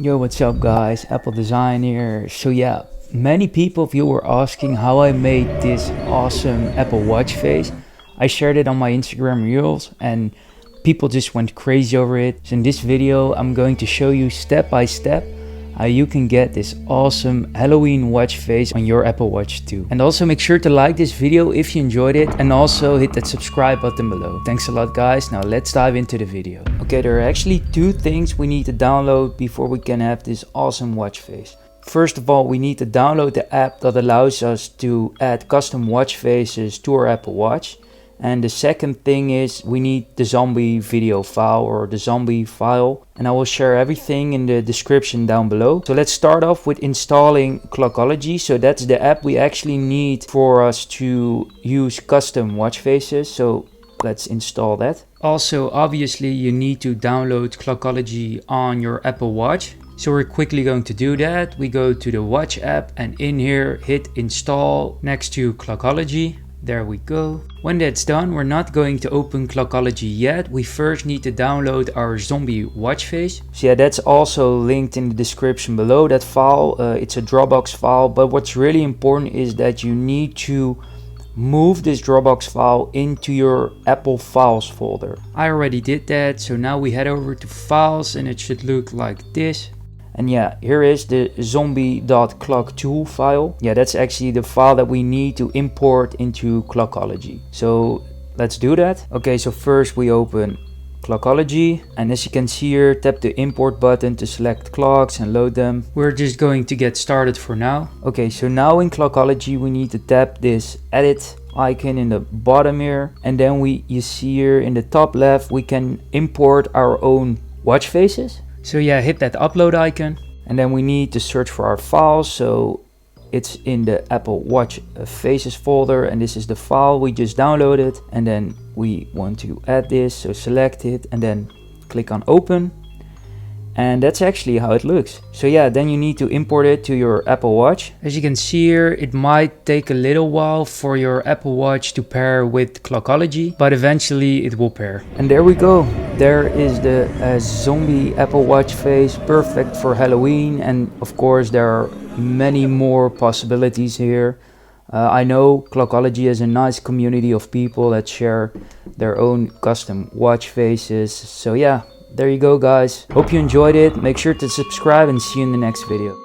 Yo, what's up guys, AppleDsign here. So yeah, many people of you were asking how I made this awesome Apple Watch face. I shared it on my Instagram Reels and people just went crazy over it. So in this video, I'm going to show you step by step how you can get this awesome Halloween watch face on your Apple Watch too. And also make sure to like this video if you enjoyed it and also hit that subscribe button below. Thanks a lot guys. Now let's dive into the video. Okay, there are actually two things we need to download before we can have this awesome watch face. First of all, we need to download the app that allows us to add custom watch faces to our Apple Watch. And the second thing is we need the zombie video file or the zombie file, and I will share everything in the description down below. So let's start off with installing Clockology. So that's the app we actually need for us to use custom watch faces. So let's install that. Also, obviously you need to download Clockology on your Apple Watch. So we're quickly going to do that. We go to the watch app and in here hit install next to Clockology. There we go. When that's done, we're not going to open Clockology yet. We first need to download our zombie watch face. So yeah, that's also linked in the description below, that file. It's a Dropbox file, but what's really important is that you need to move this Dropbox file into your Apple Files folder. I already did that, so now we head over to Files and it should look like this. And yeah, here is the zombie.clocktool file. Yeah, that's actually the file that we need to import into Clockology. So let's do that. Okay, so first we open Clockology, and as you can see here, tap the import button to select clocks and load them. We're just going to get started for now. Okay, so now in Clockology we need to tap this edit icon in the bottom here, and then you see here in the top left we can import our own watch faces. So yeah, hit that upload icon, and then we need to search for our files. So it's in the Apple Watch Faces folder, and this is the file we just downloaded. And then we want to add this, so select it and then click on open. And that's actually how it looks. So yeah, then you need to import it to your Apple Watch. As you can see here, it might take a little while for your Apple Watch to pair with Clockology, but eventually it will pair. And there we go. There is the zombie Apple Watch face, perfect for Halloween. And of course, there are many more possibilities here. I know Clockology has a nice community of people that share their own custom watch faces. So yeah. There you go guys. Hope you enjoyed it. Make sure to subscribe and see you in the next video.